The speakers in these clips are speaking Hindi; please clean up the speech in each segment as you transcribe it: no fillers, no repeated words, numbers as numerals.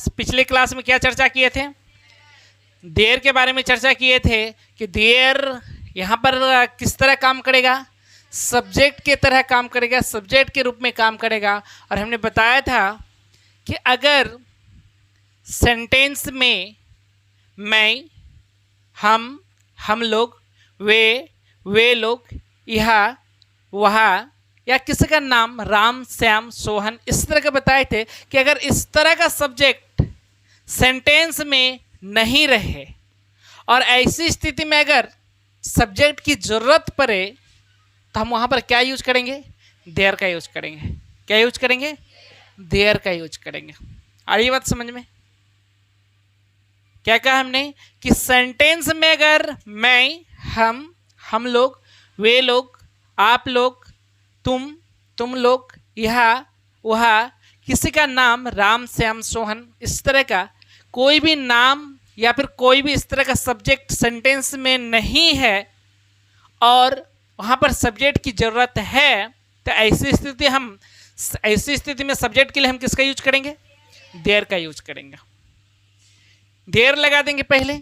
पिछले क्लास में क्या चर्चा किए थे? देयर के बारे में चर्चा किए थे कि देयर यहाँ पर किस तरह काम करेगा, सब्जेक्ट की तरह काम करेगा, सब्जेक्ट के रूप में काम करेगा। और हमने बताया था कि अगर सेंटेंस में मैं, हम लोग, वे लोग, यह, वह, या किसी का नाम राम, श्याम, सोहन, इस तरह के बताए थे कि अगर इस तरह का सब्जेक्ट सेंटेंस में नहीं रहे और ऐसी स्थिति में अगर सब्जेक्ट की जरूरत पड़े तो हम वहां पर क्या यूज करेंगे? देयर का यूज करेंगे। क्या यूज करेंगे? देयर का यूज करेंगे। आ रही बात समझ में? क्या कहा हमने कि सेंटेंस में अगर मैं, हम लोग, वे लोग, आप लोग, तुम लोग, यह, वह, किसी का नाम राम, श्याम, सोहन, इस तरह का कोई भी नाम या फिर कोई भी इस तरह का सब्जेक्ट सेंटेंस में नहीं है और वहां पर सब्जेक्ट की जरूरत है, तो ऐसी स्थिति में सब्जेक्ट के लिए हम किसका यूज करेंगे? देयर का यूज करेंगे। देयर लगा देंगे पहले,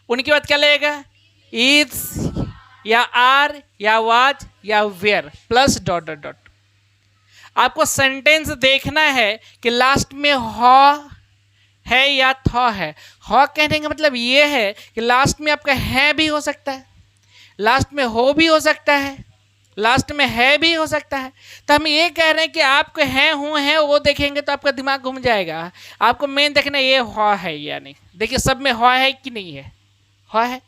उनके बाद क्या लगेगा? इज या आर या वाज या were plus dot dot dot. आपको सेंटेंस देखना है कि लास्ट में ह है या थ है। ह कहने का मतलब ये है कि लास्ट में आपका है भी हो सकता है, लास्ट में हो भी हो सकता है, लास्ट में है भी हो सकता है। तो हम ये कह रहे हैं कि आपको है वो देखेंगे तो आपका दिमाग घूम जाएगा। आपको मेन देखना ये ह है या नहीं। देखिए सब में ह है कि नहीं है? ह है।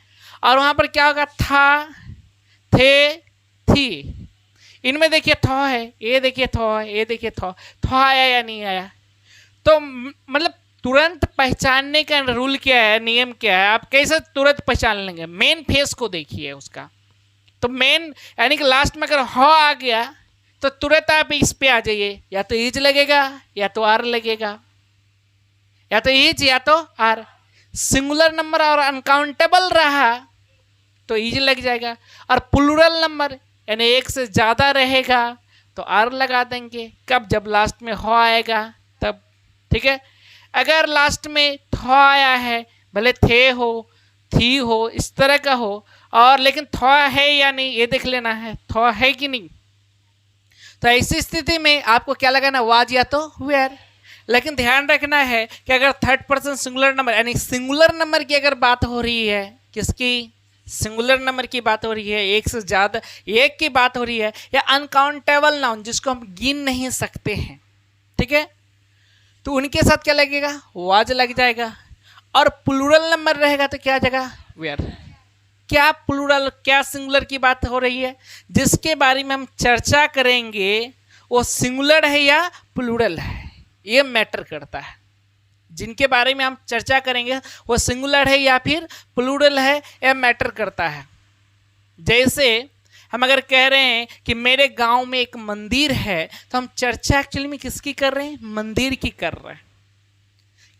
और वहां पर क्या होगा? था, थे, थी। इनमें देखिए थ है, ये देखिए थ है, ये देखिए थ आया या नहीं आया। तो मतलब तुरंत पहचानने का रूल क्या है, नियम क्या है, आप कैसे तुरंत पहचान लेंगे? मेन फेस को देखिए उसका। तो मेन यानी कि लास्ट में अगर ह आ गया तो तुरंत आप इस पे आ जाइए, या तो इज लगेगा या तो आर लगेगा, या तो इज या तो आर। सिंगुलर नंबर और अनकाउंटेबल रहा तो इज लग जाएगा, और प्लूरल नंबर यानी एक से ज्यादा रहेगा तो आर लगा देंगे। कब? जब लास्ट में ह आएगा तब। ठीक है। अगर लास्ट में थ आया है, भले थे हो, थी हो, इस तरह का हो, और लेकिन थ है या नहीं ये देख लेना है, थ है कि नहीं। तो ऐसी स्थिति में आपको क्या लगाना? वाज या तो वेयर। लेकिन ध्यान रखना है कि अगर थर्ड पर्सन सिंगुलर नंबर यानी सिंगुलर नंबर की अगर बात हो रही है, किसकी? सिंगुलर नंबर की बात हो रही है, एक से ज्यादा, एक की बात हो रही है, या अनकाउंटेबल नाउन जिसको हम गिन नहीं सकते हैं, ठीक है, तो उनके साथ क्या लगेगा? वाज लग जाएगा। और प्लूरल नंबर रहेगा तो क्या जगह? वेयर। क्या प्लूरल, क्या सिंगुलर की बात हो रही है? जिसके बारे में हम चर्चा करेंगे वो सिंगुलर है या प्लूरल है, ये मैटर करता है। जिनके बारे में हम चर्चा करेंगे वो सिंगुलर है या फिर प्लूरल है, यह मैटर करता है। जैसे हम अगर कह रहे हैं कि मेरे गांव में एक मंदिर है, तो हम चर्चा एक्चुअली में किसकी कर रहे हैं? मंदिर की कर रहे हैं।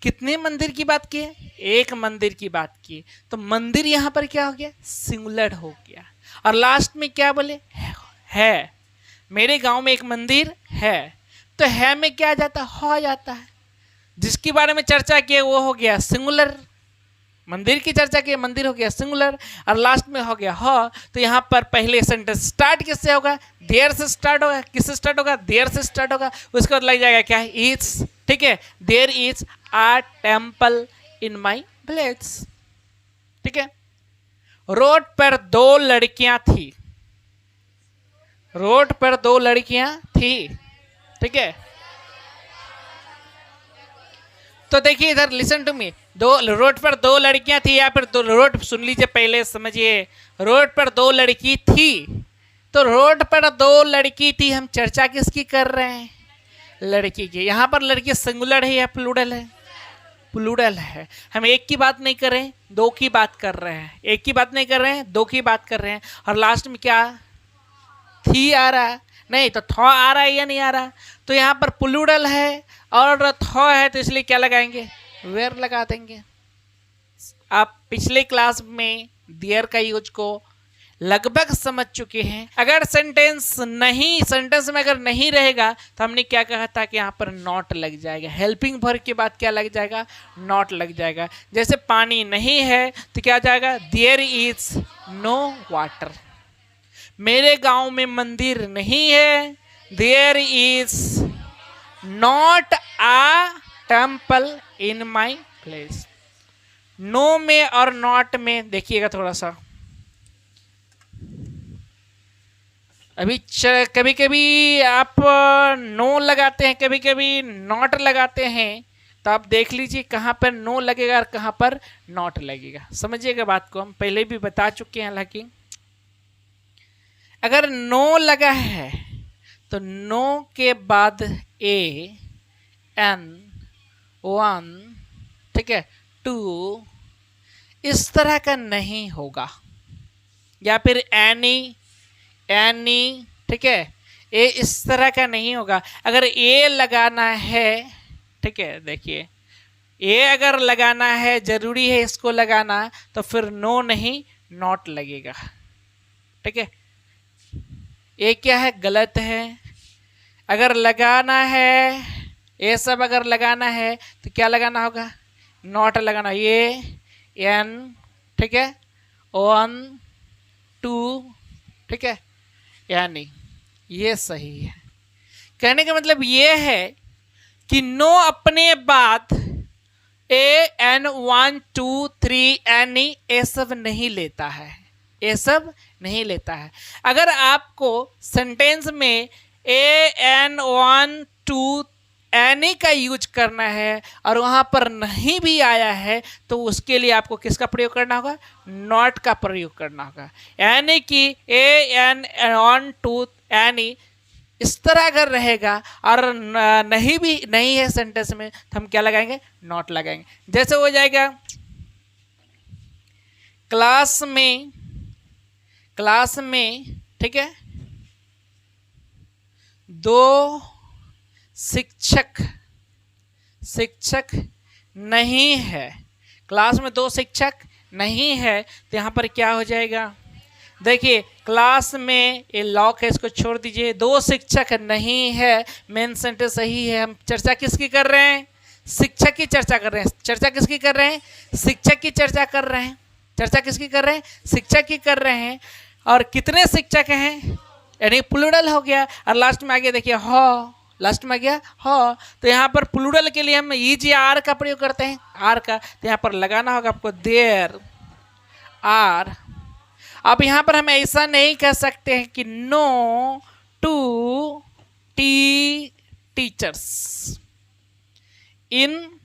कितने मंदिर की बात की है? एक मंदिर की बात की। तो मंदिर यहां पर क्या हो गया? सिंगुलर हो गया। और लास्ट में क्या बोले? है। मेरे गांव में एक मंदिर है, तो है में क्या जाता है? हो जाता है। जिसके बारे में चर्चा किए वो हो गया सिंगुलर। मंदिर की चर्चा की, मंदिर हो गया सिंगुलर, और लास्ट में हो गया ह। तो यहां पर पहले सेंटेंस स्टार्ट किससे होगा? देयर से स्टार्ट होगा। किससे स्टार्ट होगा? देयर से स्टार्ट होगा। उसके बाद लग जाएगा क्या? इज। ठीक है, there is a temple in my village. ठीक है। रोड पर दो लड़कियां थी। रोड पर दो लड़कियां थी। ठीक है। तो देखिए इधर, लिसन टू मी। रोड पर दो लड़कियां थी, या फिर रोड, सुन लीजिए पहले समझिए। रोड पर दो लड़की थी, तो रोड पर दो लड़की थी, हम चर्चा किसकी कर रहे हैं? लड़की की। यहां पर लड़की सिंगुलर है या प्लूरल है? प्लूरल है। हम एक की बात नहीं कर रहे हैं, दो की बात कर रहे हैं। एक की बात नहीं कर रहे हैं, दो की बात कर रहे हैं। और लास्ट में क्या? थी आ रहा है, नहीं तो थ आ रहा है या नहीं आ रहा? तो यहाँ पर प्लूरल है और थ है, तो इसलिए क्या लगाएंगे? वेयर लगा देंगे। आप पिछले क्लास में देयर का यूज को लगभग समझ चुके हैं। अगर सेंटेंस में अगर नहीं रहेगा तो हमने क्या कहा था कि यहाँ पर नॉट लग जाएगा। हेल्पिंग वर्ब के बाद क्या लग जाएगा? नॉट लग जाएगा। जैसे पानी नहीं है तो क्या जाएगा? There is no water. मेरे गांव में मंदिर नहीं है, there is not a temple in my place. No में और नॉट में देखिएगा थोड़ा सा, अभी कभी कभी आप नो लगाते हैं, कभी कभी नॉट लगाते हैं, तो आप देख लीजिए कहाँ पर नो लगेगा और कहाँ पर नॉट लगेगा। समझिएगा बात को, हम पहले भी बता चुके हैं। हालांकि अगर नो लगा है तो नो के बाद ए एन वन, ठीक है, टू, इस तरह का नहीं होगा, या फिर एनी, ठीक है, ए इस तरह का नहीं होगा। अगर ए लगाना है, ठीक है, देखिए ए अगर लगाना है, जरूरी है इसको लगाना, तो फिर नो नहीं नॉट लगेगा। ठीक है, ए क्या है? गलत है। अगर लगाना है, ये सब अगर लगाना है तो क्या लगाना होगा? नॉट लगाना। ये एन, ठीक है, वन, टू, ठीक है, यानी ये सही है। कहने का मतलब ये है कि नो अपने बाद A N one two three any ये सब नहीं लेता है, ये सब नहीं लेता है। अगर आपको सेंटेंस में ए एन वन टू एनी का यूज करना है और वहां पर नहीं भी आया है तो उसके लिए आपको किसका प्रयोग करना होगा? नॉट का प्रयोग करना होगा। यानी कि ए एन वन टू एनी इस तरह अगर रहेगा और नहीं है सेंटेंस में तो हम क्या लगाएंगे? नॉट लगाएंगे। जैसे हो जाएगा क्लास में, ठीक है, दो शिक्षक नहीं है। क्लास में दो शिक्षक नहीं है तो यहाँ पर क्या हो जाएगा? देखिए क्लास में ये लॉक है, इसको छोड़ दीजिए। दो शिक्षक नहीं है, मेन सेंटेंस सही है। हम चर्चा किसकी कर रहे हैं? शिक्षक की चर्चा कर रहे हैं। चर्चा किसकी कर रहे हैं? शिक्षक की चर्चा कर रहे हैं। चर्चा किसकी कर रहे हैं? शिक्षक की कर रहे हैं। और कितने शिक्षक हैं? यानी प्लूरल हो गया। और लास्ट में आ गया, देखिए हो, लास्ट में आ गया हो, तो यहाँ पर प्लूरल के लिए हम ईजी आर का प्रयोग करते हैं, आर का। तो यहाँ पर लगाना होगा आपको देयर आर। अब यहाँ पर हम ऐसा नहीं कह सकते हैं कि no two teachers in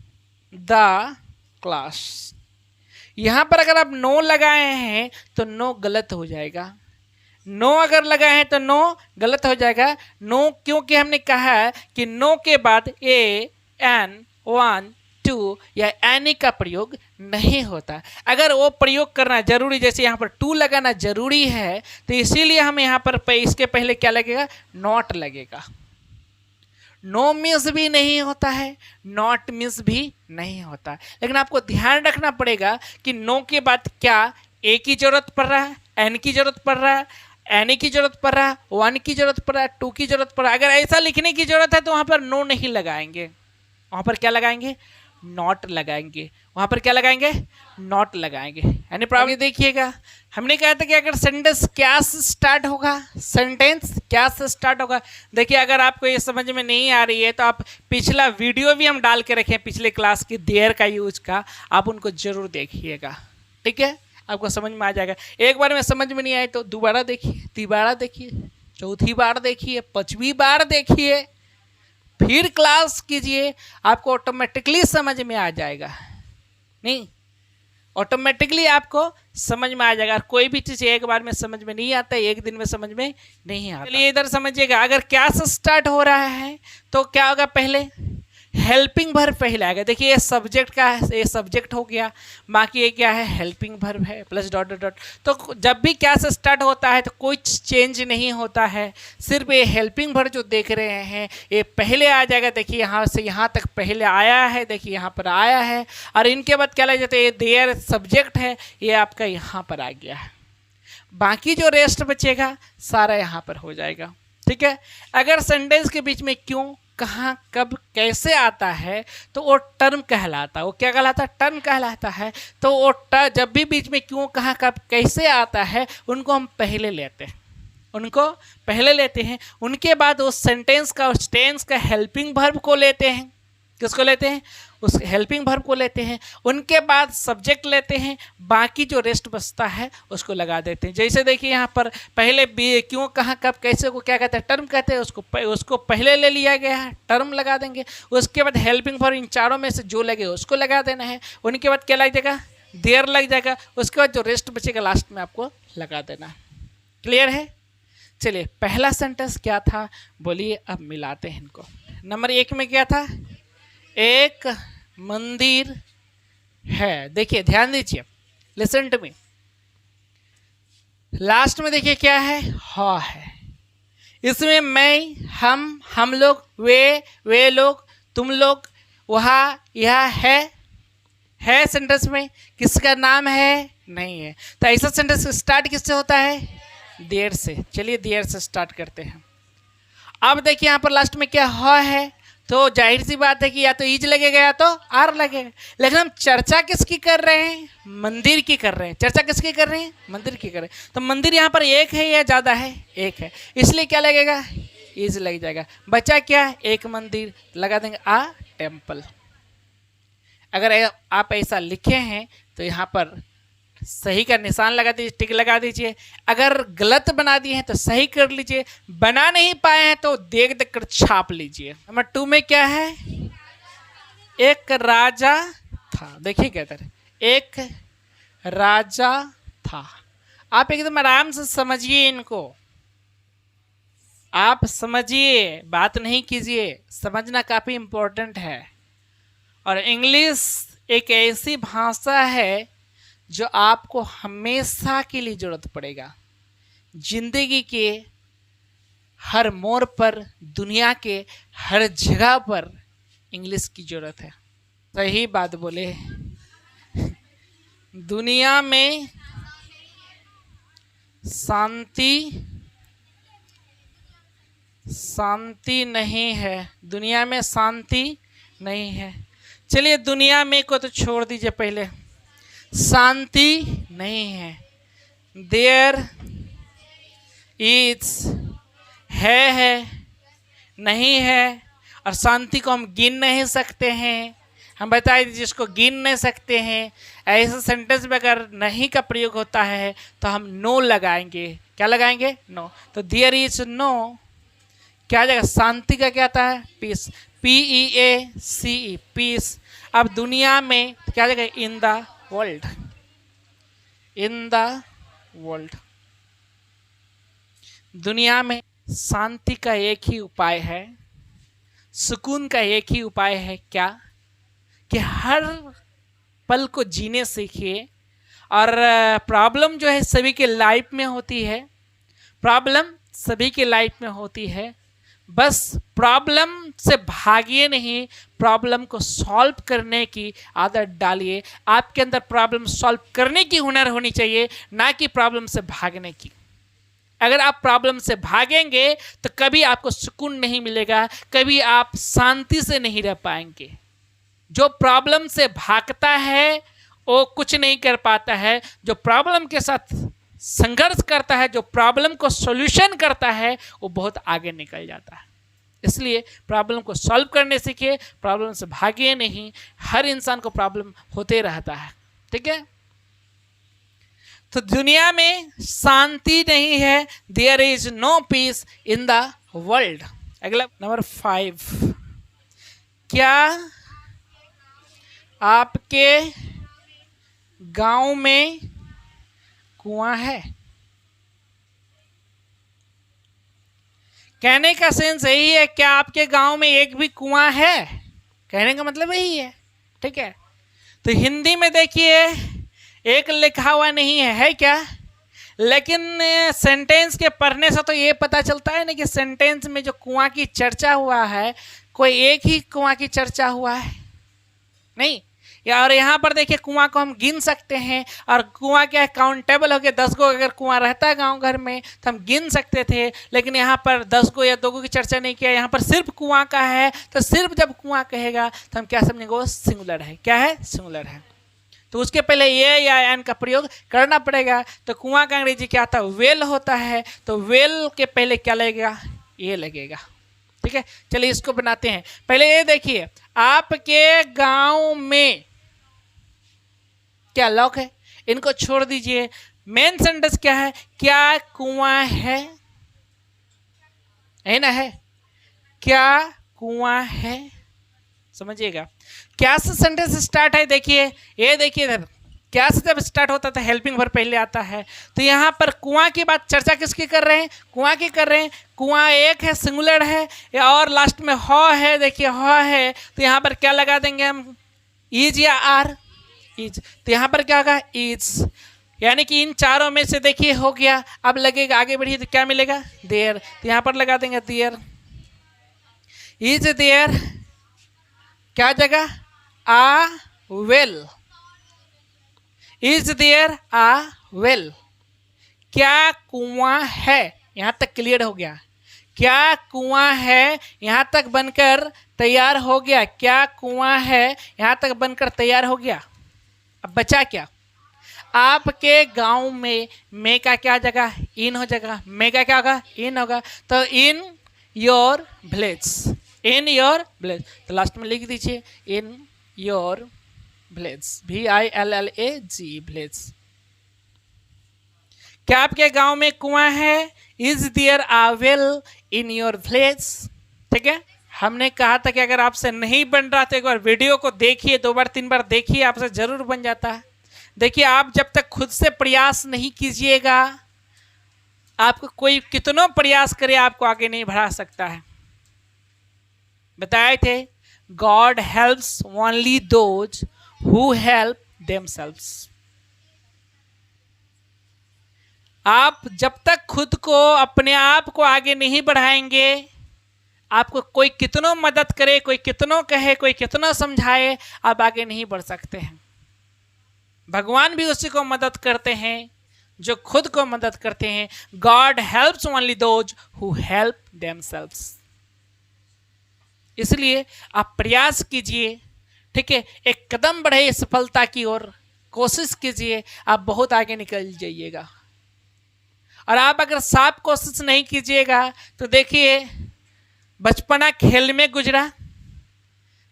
the class. यहाँ पर अगर आप नो लगाए हैं तो नो गलत हो जाएगा। नो अगर लगाए हैं तो नो गलत हो जाएगा। नो क्योंकि हमने कहा है कि नो के बाद ए एन वन टू या एनी का प्रयोग नहीं होता। अगर वो प्रयोग करना जरूरी, जैसे यहाँ पर टू लगाना जरूरी है, तो इसीलिए हम यहाँ पर इसके पहले क्या लगेगा? नॉट लगेगा। नो मीन्स भी नहीं होता है, नॉट मीन्स भी नहीं होता। लेकिन आपको ध्यान रखना पड़ेगा कि नो के बाद क्या ए की जरूरत पड़ रहा है, एन की जरूरत पड़ रहा है, एनी की जरूरत पड़ रहा है, वन की जरूरत पड़ रहा है, टू की जरूरत पड़ रहा है। अगर ऐसा लिखने की जरूरत है तो वहां पर नो नहीं लगाएंगे, वहां पर क्या लगाएंगे? नॉट लगाएंगे। वहां पर क्या लगाएंगे? नॉट लगाएंगे। यानी प्रॉब्लम देखिएगा, हमने कहा था कि अगर सेंटेंस क्या से स्टार्ट होगा, सेंटेंस क्या से स्टार्ट होगा। देखिए अगर आपको ये समझ में नहीं आ रही है तो आप पिछला वीडियो भी हम डाल के रखे हैं पिछले क्लास की देयर का यूज का, आप उनको जरूर देखिएगा। ठीक है, आपको समझ में आ जाएगा। एक बार में समझ में नहीं आए तो दोबारा देखिए, तीबारा देखिए, चौथी बार देखिए, पांचवी बार देखिए, फिर क्लास कीजिए, आपको ऑटोमेटिकली समझ में आ जाएगा। नहीं, ऑटोमेटिकली आपको समझ में आ जाएगा। कोई भी चीज़ एक बार में समझ में नहीं आता, एक दिन में समझ में नहीं आता। चलिए इधर समझिएगा, अगर क्या से स्टार्ट हो रहा है तो क्या होगा? पहले हेल्पिंग वर्ब पहले आएगा। देखिए ये सब्जेक्ट का है, ये सब्जेक्ट हो गया, बाकी ये क्या है? हेल्पिंग वर्ब है, प्लस डॉट डॉट डॉट। तो जब भी क्या से स्टार्ट होता है तो कोई चेंज नहीं होता है, सिर्फ ये हेल्पिंग वर्ब जो देख रहे हैं ये पहले आ जाएगा। देखिए यहाँ से यहाँ तक पहले आया है, देखिए यहाँ पर आया है, और इनके बाद क्या लग जाता है? ये देयर सब्जेक्ट है, ये आपका यहाँ पर आ गया है। बाकी जो रेस्ट बचेगा सारा यहाँ पर हो जाएगा। ठीक है, अगर सेंटेंस के बीच में क्यों, कहाँ, कब, कैसे आता है तो वो टर्म कहलाता है। वो क्या कहलाता है? टर्म कहलाता है। तो वो जब भी बीच में क्यों, कहाँ, कब, कैसे आता है उनको हम पहले लेते हैं, उनको पहले लेते हैं। उनके बाद उस सेंटेंस का, उस टेंस का हेल्पिंग वर्ब को लेते हैं। किसको लेते हैं? उस हेल्पिंग वर्ब को लेते हैं। उनके बाद सब्जेक्ट लेते हैं, बाकी जो रेस्ट बचता है उसको लगा देते हैं। जैसे देखिए यहाँ पर पहले क्यों, कहाँ, कब, कैसे को क्या कहते हैं? टर्म कहते हैं। उसको पहले ले लिया गया है, टर्म लगा देंगे। उसके बाद हेल्पिंग वर्ब इन चारों में से जो लगे उसको लगा देना है। उनके बाद क्या लग जाएगा? देयर लग जाएगा। उसके बाद जो रेस्ट बचेगा लास्ट में आपको लगा देना है। क्लियर है? चलिए, पहला सेंटेंस क्या था बोलिए, अब मिलाते हैं इनको। नंबर 1 में क्या था? एक मंदिर है। देखिए ध्यान दीजिए, लिसन टू मी। लास्ट में देखिए क्या है? हा है। इसमें मैं, हम लोग, वे लोग, तुम लोग, वहाँ, यह है सेंटेंस में किसका नाम है? नहीं है। तो ऐसा सेंटेंस स्टार्ट किससे होता है? देयर से। चलिए देयर से स्टार्ट करते हैं। अब देखिए यहाँ पर लास्ट में क्या हा है, तो जाहिर सी बात है कि या तो इज लगेगा या तो आर लगेगा। लेकिन हम चर्चा किसकी कर रहे हैं? मंदिर की कर रहे हैं। चर्चा किसकी कर रहे हैं? मंदिर की कर रहे हैं। तो मंदिर यहाँ पर एक है या ज़्यादा है? एक है, इसलिए क्या लगेगा? इज लग जाएगा। बचा क्या? एक मंदिर, लगा देंगे आ टेम्पल। अगर आप ऐसा लिखे हैं तो यहाँ पर सही का निशान लगा दीजिए, टिक लगा दीजिए। अगर गलत बना दिए हैं तो सही कर लीजिए, बना नहीं पाए हैं तो देख देख कर छाप लीजिए। नंबर 2 में क्या है? एक राजा था। देखिए क्या है? एक राजा था। आप एकदम आराम से समझिए इनको, आप समझिए, बात नहीं कीजिए। समझना काफ़ी इम्पोर्टेंट है। और इंग्लिश एक ऐसी भाषा है जो आपको हमेशा के लिए ज़रूरत पड़ेगा। जिंदगी के हर मोड़ पर, दुनिया के हर जगह पर इंग्लिश की ज़रूरत है। सही बात बोले। दुनिया में शांति नहीं है, दुनिया में शांति नहीं है। चलिए दुनिया में को तो छोड़ दीजिए, पहले शांति नहीं है। देयर इज है, नहीं है। और शांति को हम गिन नहीं सकते हैं। हम बता दीजिए जिसको गिन नहीं सकते हैं, ऐसे सेंटेंस में अगर नहीं का प्रयोग होता है तो हम नो लगाएंगे। क्या लगाएंगे? नो। तो देयर इज नो क्या जाएगा? शांति का क्या आता है? पीस। PEACE, peace. अब दुनिया में क्या जाएगा? In the world, in the world. दुनिया में शांति का एक ही उपाय है, सुकून का एक ही उपाय है। क्या? कि हर पल को जीने सीखिए। और प्रॉब्लम जो है सभी के लाइफ में होती है, प्रॉब्लम सभी के लाइफ में होती है। बस प्रॉब्लम से भागिए नहीं, प्रॉब्लम को सॉल्व करने की आदत डालिए। आपके अंदर प्रॉब्लम सॉल्व करने की हुनर होनी चाहिए, ना कि प्रॉब्लम से भागने की। अगर आप प्रॉब्लम से भागेंगे तो कभी आपको सुकून नहीं मिलेगा, कभी आप शांति से नहीं रह पाएंगे। जो प्रॉब्लम से भागता है वो कुछ नहीं कर पाता है। जो प्रॉब्लम के साथ संघर्ष करता है, जो प्रॉब्लम को सॉल्यूशन करता है, वो बहुत आगे निकल जाता है। इसलिए प्रॉब्लम को सॉल्व करने सीखिए, प्रॉब्लम से भागिए नहीं। हर इंसान को प्रॉब्लम होते रहता है। ठीक है? तो दुनिया में शांति नहीं है, there is no peace in the world. अगला नंबर 5, क्या आपके गांव में कुआं है? कहने का सेंस यही है, क्या आपके गांव में एक भी कुआं है? कहने का मतलब यही है। ठीक है? तो हिंदी में देखिए एक लिखा हुआ नहीं है क्या? लेकिन सेंटेंस के पढ़ने से तो ये पता चलता है ना कि सेंटेंस में जो कुआं की चर्चा हुआ है, कोई एक ही कुआं की चर्चा हुआ है नहीं। और यहाँ पर देखिए कुआं को हम गिन सकते हैं, और कुआं क्या है, काउंटेबल हो गया। 10 गो अगर कुआं रहता है गांव घर में तो हम गिन सकते थे, लेकिन यहाँ पर 10 गो या 2 गो की चर्चा नहीं किया, यहाँ पर सिर्फ कुआं का है। तो सिर्फ जब कुआं कहेगा तो हम क्या समझेंगे, वो सिंगुलर है। क्या है, सिंगुलर है। तो उसके पहले ये या एन का प्रयोग करना पड़ेगा। तो कुआं का अंग्रेजी क्या होता है, वेल होता है। तो वेल के पहले क्या लगेगा, ये लगेगा। ठीक है, चलिए इसको बनाते हैं। पहले ये देखिए, आपके गांव में क्या लॉक है, इनको छोड़ दीजिए। मेन सेंटेंस क्या है, क्या कुआं है ना, है क्या कुआं है, समझिएगा। क्या से सेंटेंस स्टार्ट है, देखिए ये देखिए इधर, क्या से जब स्टार्ट होता है हेल्पिंग वर्ब पहले आता है। तो यहाँ पर कुआं की बात चर्चा किसकी कर रहे हैं, कुआं की कर रहे हैं। कुआं एक है, सिंगुलर है, और लास्ट में ह है, देखिए ह है। तो यहाँ पर क्या लगा देंगे हम, इज या आर, इज। तो यहाँ पर क्या होगा, इज। यानी कि इन चारों में से देखिए हो गया। अब लगेगा, आगे बढ़िए तो क्या मिलेगा, देयर। तो यहाँ पर लगा देंगे देयर, इज देयर क्या जगह, a well, is there a well. क्या कुआं है, यहां तक क्लियर हो गया। क्या कुआं है, यहां तक बनकर तैयार हो गया। क्या कुआं है, यहां तक बनकर तैयार हो गया। अब बचा क्या, आपके गांव में का क्या जगह, इन हो जाएगा। में का क्या होगा, इन होगा। तो in your village, in your village. तो लास्ट में लिख दीजिए in your village, VILLAG, village. क्या आपके गांव में कुआं है, is there a well in your village. ठीक है, हमने कहा था कि अगर आपसे नहीं बन रहा तो एक बार वीडियो को देखिए, 2 बार 3 बार देखिए, आपसे जरूर बन जाता है। देखिए, आप जब तक खुद से प्रयास नहीं कीजिएगा, आपको कोई कितनों प्रयास करे आपको आगे नहीं बढ़ा सकता है। बताए थे, God helps only those who help themselves. आप जब तक खुद को, अपने आप को आगे नहीं बढ़ाएंगे, आपको कोई कितनों मदद करे, कोई कितनों कहे, कोई कितनों समझाए, आप आगे नहीं बढ़ सकते हैं। भगवान भी उसी को मदद करते हैं जो खुद को मदद करते हैं। God helps only those who help themselves. इसलिए आप प्रयास कीजिए, ठीक है, एक कदम बढ़े सफलता की ओर, कोशिश कीजिए, आप बहुत आगे निकल जाइएगा। और आप अगर साफ कोशिश नहीं कीजिएगा तो देखिए, बचपना खेल में गुजरा,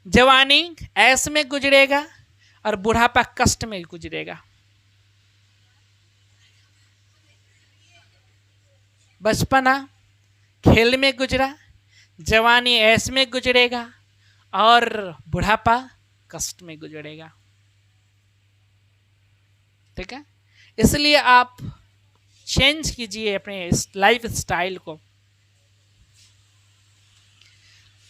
जवानी ऐश में गुजरेगा, और बुढ़ापा कष्ट में गुजरेगा। बचपना खेल में गुजरा, जवानी ऐश में गुजरेगा, और बुढ़ापा कष्ट में गुजरेगा। ठीक है, इसलिए आप चेंज कीजिए अपने लाइफ स्टाइल को।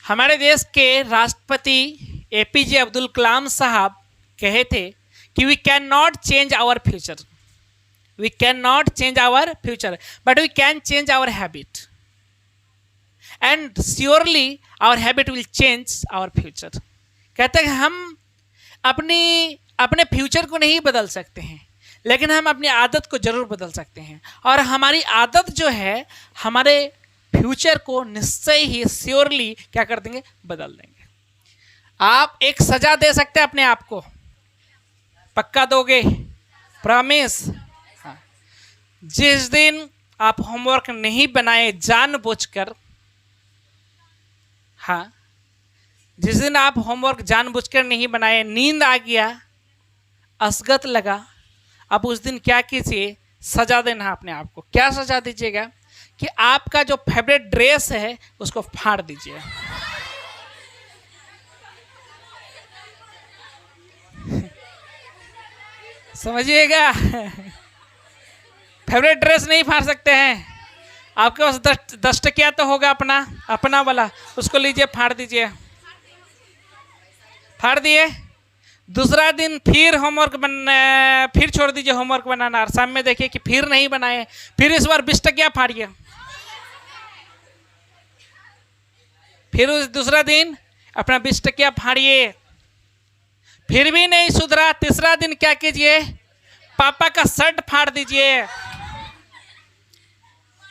हमारे देश के राष्ट्रपति APJ अब्दुल कलाम साहब कहे थे कि we can not change our future, we can not change our future, but we can change our habit, and surely our habit will change our future. कहते हैं हम अपने फ्यूचर को नहीं बदल सकते हैं, लेकिन हम अपनी आदत को जरूर बदल सकते हैं। और हमारी आदत जो है हमारे फ्यूचर को निश्चय ही श्योरली क्या कर देंगे, बदल देंगे। आप एक सजा दे सकते हैं अपने आप को, पक्का दोगे, प्रॉमिस। हाँ, जिस दिन आप होमवर्क नहीं बनाए जानबूझकर, हाँ, जिस दिन आप होमवर्क जानबूझकर नहीं बनाए, नींद आ गया, असगत लगा, अब उस दिन क्या कीजिए, सजा देना अपने आप को। क्या सजा दीजिएगा कि आपका जो फेवरेट ड्रेस है उसको फाड़ दीजिए। समझिएगा, फेवरेट ड्रेस नहीं फाड़ सकते हैं। आपके पास 10 टकिया तो होगा अपना वाला, उसको लीजिए, फाड़ दीजिए। फाड़ दिए, दूसरा दिन फिर होमवर्क फिर छोड़ दीजिए होमवर्क बनाना, और शाम में देखिए कि फिर नहीं बनाए, फिर इस बार 20 टकिया फाड़िए। फिर उस दूसरा दिन अपना 20 टकिया फाड़िए, फिर भी नहीं सुधरा, तीसरा दिन क्या कीजिए, पापा का शर्ट फाड़ दीजिए।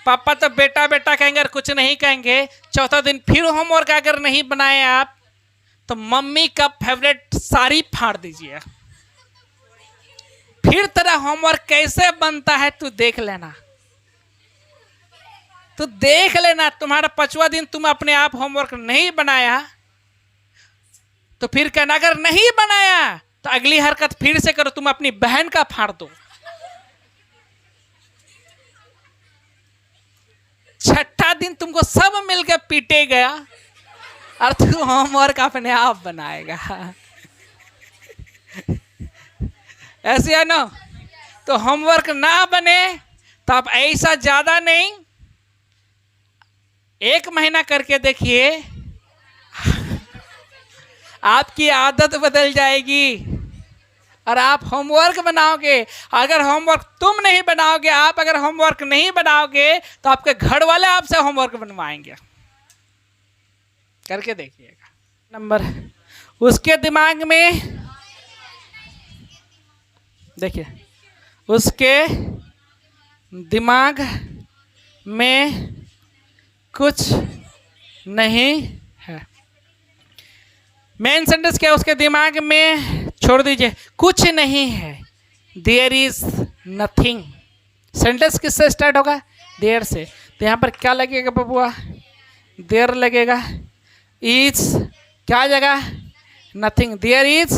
पापा तो बेटा बेटा कहेंगे और कुछ नहीं कहेंगे। चौथा दिन फिर होमवर्क अगर नहीं बनाए आप तो मम्मी का फेवरेट साड़ी फाड़ दीजिए। फिर तेरा होमवर्क कैसे बनता है तू देख लेना, तू देख लेना। तुम्हारा 5वां दिन तुम अपने आप होमवर्क नहीं बनाया तो फिर कहना, अगर नहीं बनाया तो अगली हरकत फिर से करो, तुम अपनी बहन का फाड़ दो। 6ठा दिन तुमको सब मिलकर पीटे गया और तू होमवर्क अपने आप बनाएगा। ऐसे है ना। तो होमवर्क ना बने तो आप ऐसा ज्यादा नहीं, 1 महीना करके देखिए, आपकी आदत बदल जाएगी और आप होमवर्क बनाओगे। अगर होमवर्क तुम नहीं बनाओगे, आप अगर होमवर्क नहीं बनाओगे तो आपके घर वाले आपसे होमवर्क बनवाएंगे। करके देखिएगा। नंबर, उसके दिमाग में, देखिए, उसके दिमाग में कुछ नहीं है। मेन सेंटेंस क्या है, उसके दिमाग में, छोड़ दीजिए, कुछ नहीं है। There is nothing. सेंटेंस किससे स्टार्ट होगा, देयर से। तो यहाँ पर क्या लगेगा बबुआ, देयर लगेगा। इज क्या जगह, nothing. There is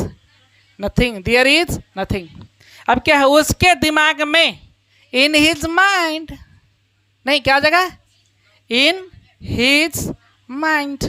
nothing, there is nothing. अब क्या है, उसके दिमाग में, इन हिज माइंड, नहीं क्या जगह, इन हिज माइंड।